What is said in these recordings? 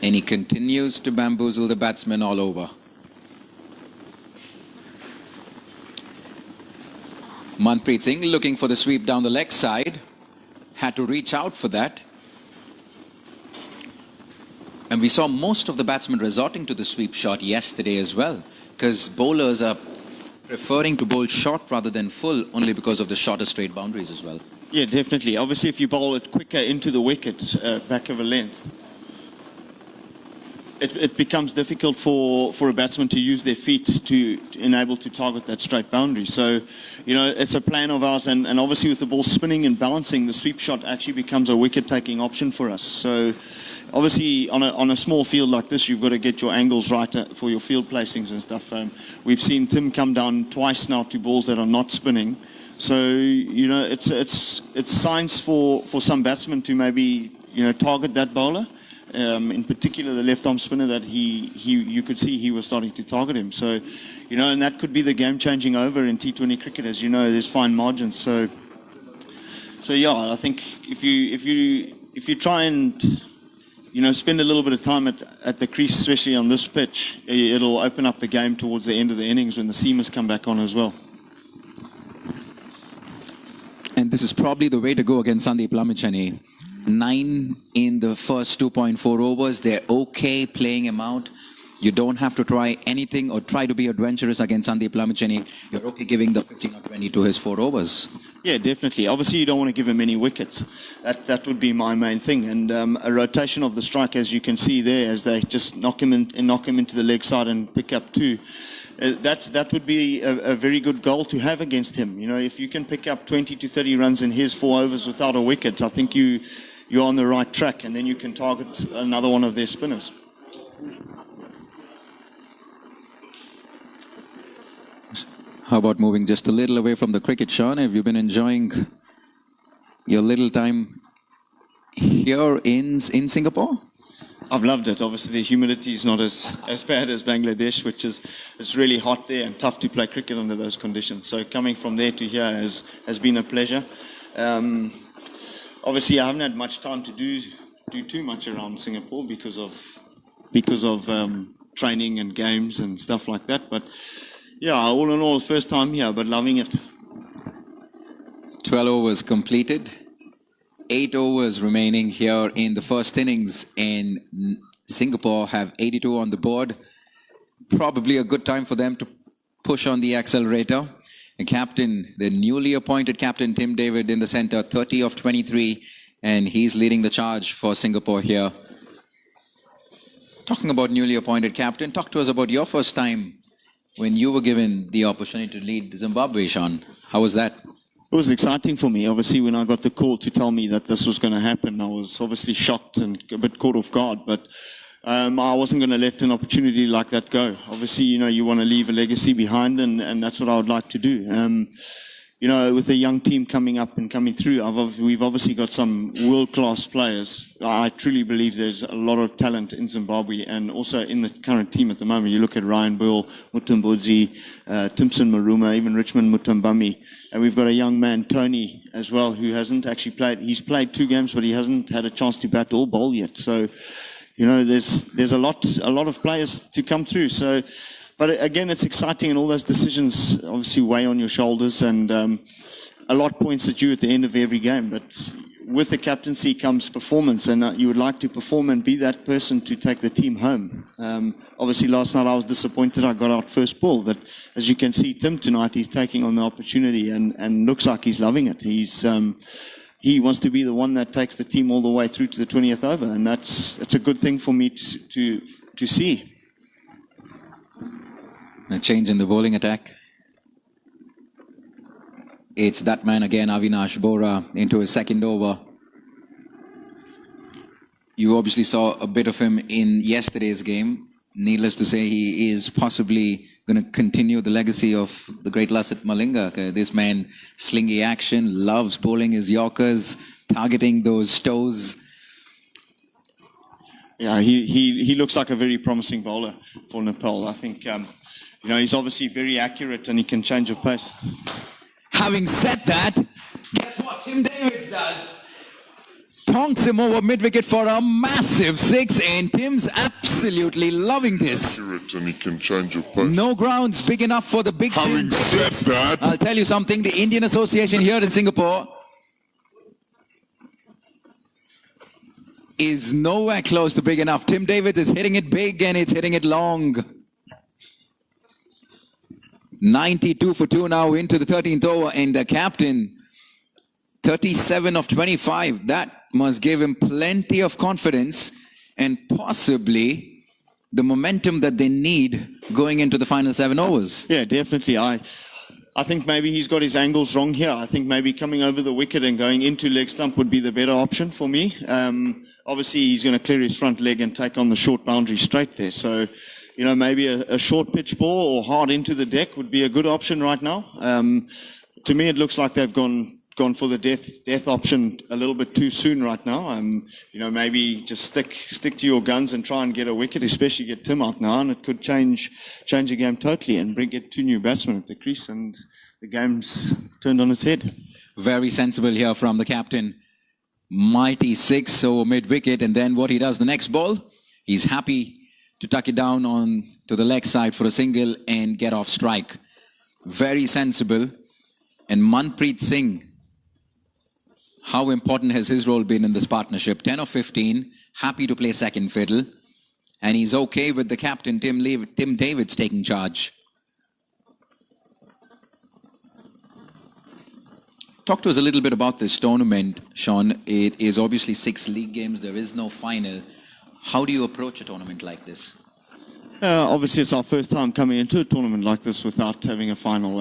And he continues to bamboozle the batsman all over. Manpreet Singh looking for the sweep down the leg side. Had to reach out for that. And we saw most of the batsmen resorting to the sweep shot yesterday as well, because bowlers are preferring to bowl short rather than full, only because of the shorter straight boundaries as well. Yeah, definitely. Obviously, if you bowl it quicker into the wicket, back of a length, it becomes difficult for a batsman to use their feet to enable to target that straight boundary. So, you know, it's a plan of ours, and obviously with the ball spinning and balancing, the sweep shot actually becomes a wicket-taking option for us. So, obviously, on a small field like this, you've got to get your angles right for your field placings and stuff. We've seen Tim come down twice now to balls that are not spinning. So, you know, it's science for some batsmen to maybe, you know, target that bowler. In particular, the left-arm spinner that you could see he was starting to target him. So, you know, and that could be the game changing over in T20 cricket. As you know, there's fine margins. So yeah, I think if you try and, you know, spend a little bit of time at the crease, especially on this pitch, it'll open up the game towards the end of the innings when the seamers come back on as well. And this is probably the way to go against Sandeep Lamichhane. 9 in the first 2.4 overs. They're okay playing him out. You don't have to try anything or try to be adventurous against Sandeep Lamichhane. You're okay giving the 15 or 20 to his 4 overs. Yeah, definitely. Obviously, you don't want to give him any wickets. That would be my main thing. And a rotation of the strike, as you can see there, as they just knock him into the leg side and pick up 2. That would be a very good goal to have against him. You know, if you can pick up 20 to 30 runs in his 4 overs without a wicket, I think you're on the right track, and then you can target another one of their spinners. How about moving just a little away from the cricket, Sean? Have you been enjoying your little time here in Singapore? I've loved it. Obviously, the humidity is not as bad as Bangladesh, which is it's really hot there and tough to play cricket under those conditions. So coming from there to here has been a pleasure. Obviously, I haven't had much time to do too much around Singapore because of training and games and stuff like that. But yeah, all in all, first time here, but loving it. 12 overs completed. 8 overs remaining here in the first innings, and Singapore have 82 on the board. Probably a good time for them to push on the accelerator. And captain, the newly appointed captain, Tim David in the center, 30 of 23, and he's leading the charge for Singapore here. Talking about newly appointed captain, talk to us about your first time when you were given the opportunity to lead Zimbabwe, Sean. How was that? It was exciting for me. Obviously, when I got the call to tell me that this was going to happen, I was obviously shocked and a bit caught off guard. But I wasn't going to let an opportunity like that go. Obviously, you know, you want to leave a legacy behind, and that's what I would like to do. You know, with a young team coming up and coming through, we've obviously got some world-class players. I truly believe there's a lot of talent in Zimbabwe, and also in the current team at the moment. You look at Ryan Boyle, Mutumbudzi, Timson Maruma, even Richmond Mutambami. And we've got a young man, Tony, as well, who hasn't actually played. He's played 2 games, but he hasn't had a chance to bat or bowl yet. So, you know, there's a lot of players to come through. So, but again, it's exciting, and all those decisions obviously weigh on your shoulders, and a lot points at you at the end of every game. But with the captaincy comes performance, and you would like to perform and be that person to take the team home. Obviously, last night I was disappointed I got out first ball, but as you can see, Tim tonight, he's taking on the opportunity and looks like he's loving it. He wants to be the one that takes the team all the way through to the 20th over, and it's a good thing for me to see. A change in the bowling attack. It's that man again, Avinash Bora, into his second over. You obviously saw a bit of him in yesterday's game. Needless to say, he is possibly going to continue the legacy of the great Lasith Malinga. This man, slingy action, loves bowling his Yorkers, targeting those toes. Yeah, he looks like a very promising bowler for Nepal. I think, you know, he's obviously very accurate and he can change of pace. Having said that, guess what Tim Davids does? tonks him over mid-wicket for a massive 6, and Tim's absolutely loving this. Accurate, and he can change your post. No grounds big enough for the big Having Tim said Davids. that, I'll tell you something, the Indian Association here in Singapore is nowhere close to big enough. Tim Davids is hitting it big and it's hitting it long. 92 for 2 now into the 13th over, and the captain 37 of 25. That must give him plenty of confidence and possibly the momentum that they need going into the final 7 overs. Yeah, definitely. I think maybe he's got his angles wrong here. I think maybe coming over the wicket and going into leg stump would be the better option for me. Obviously, he's going to clear his front leg and take on the short boundary straight there. So, you know, maybe a short pitch ball or hard into the deck would be a good option right now. To me, it looks like they've gone for the death option a little bit too soon right now. You know, maybe just stick to your guns and try and get a wicket, especially get Tim out now, and it could change the game totally and get 2 new batsmen at the crease, and the game's turned on its head. Very sensible here from the captain. Mighty 6 over mid-wicket, and then what he does the next ball, he's happy to tuck it down on to the leg side for a single and get off strike. Very sensible. And Manpreet Singh, how important has his role been in this partnership? 10 of 15, happy to play second fiddle, and he's okay with the captain Tim Davids taking charge. Talk to us a little bit about this tournament, Sean. It is obviously 6 league games. There is no final. How do you approach a tournament like this? Obviously, it's our first time coming into a tournament like this without having a final.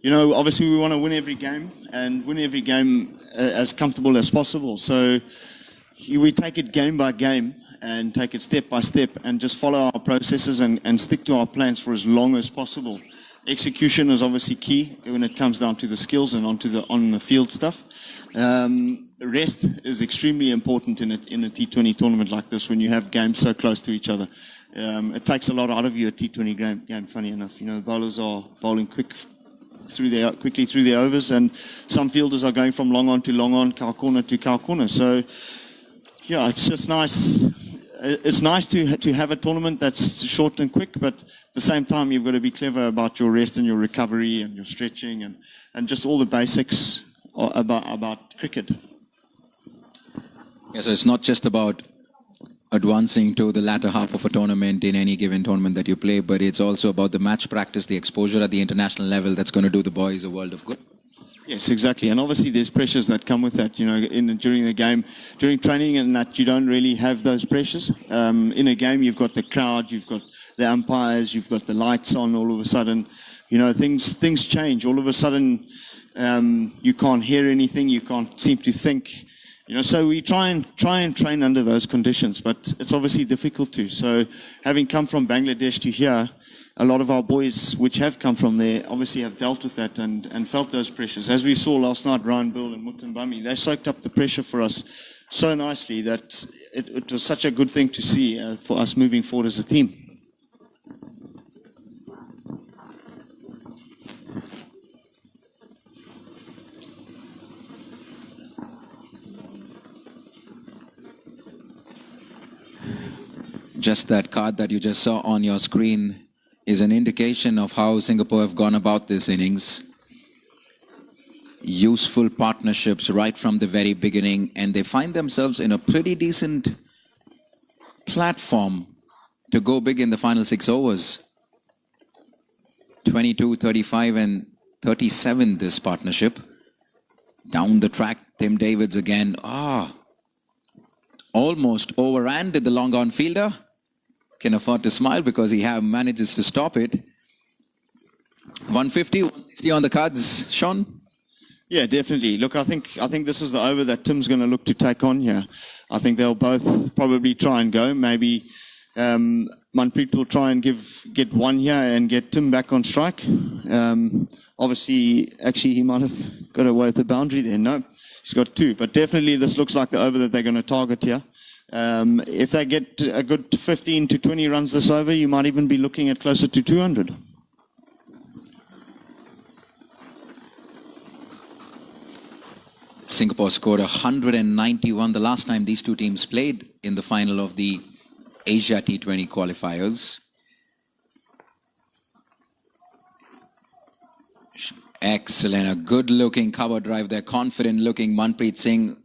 You know, obviously we want to win every game and win every game as comfortable as possible. So we take it game by game and take it step by step and just follow our processes and stick to our plans for as long as possible. Execution is obviously key when it comes down to the skills and on the field stuff. Rest is extremely important in a T20 tournament like this when you have games so close to each other. It takes a lot out of you, a T20 game, funny enough. You know, bowlers are bowling quickly through their overs, and some fielders are going from long on to long on, cow corner to cow corner. So, yeah, it's just nice. It's nice to have a tournament that's short and quick, but at the same time, you've got to be clever about your rest and your recovery and your stretching and just all the basics about cricket. Yeah, so it's not just about advancing to the latter half of a tournament in any given tournament that you play, but it's also about the match practice, the exposure at the international level that's going to do the boys a world of good. Yes, exactly. And obviously there's pressures that come with that, you know, during the game, during training, and that you don't really have those pressures. In a game, you've got the crowd, you've got the umpires, you've got the lights on. All of a sudden, you know, things change. All of a sudden, you can't hear anything, you can't seem to think. You know, so we try and train under those conditions, but it's obviously difficult to. So having come from Bangladesh to here, a lot of our boys which have come from there obviously have dealt with that and felt those pressures. As we saw last night, Ryan Bill and Mutambami, they soaked up the pressure for us so nicely that it was such a good thing to see for us moving forward as a team. Just that card that you just saw on your screen is an indication of how Singapore have gone about this innings. Useful partnerships right from the very beginning, and they find themselves in a pretty decent platform to go big in the final 6 overs. 22, 35 and 37 this partnership. Down the track, Tim Davids again. Almost overran, did the long on fielder. Can afford to smile because he manages to stop it. 150, 160 on the cards, Sean? Yeah, definitely. Look, I think this is the over that Tim's going to look to take on here. I think they'll both probably try and go. Maybe Manpreet will try and get one here and get Tim back on strike. Obviously, actually, he might have got away with the boundary there. No, he's got 2. But definitely, this looks like the over that they're going to target here. If they get a good 15 to 20 runs this over, you might even be looking at closer to 200. Singapore scored 191 the last time these two teams played in the final of the Asia T20 qualifiers. Excellent, a good looking cover drive there, confident looking Manpreet Singh.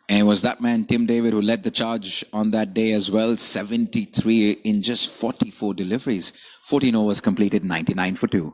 And it was that man, Tim David, who led the charge on that day as well. 73 in just 44 deliveries. 14 overs completed, 99 for 2.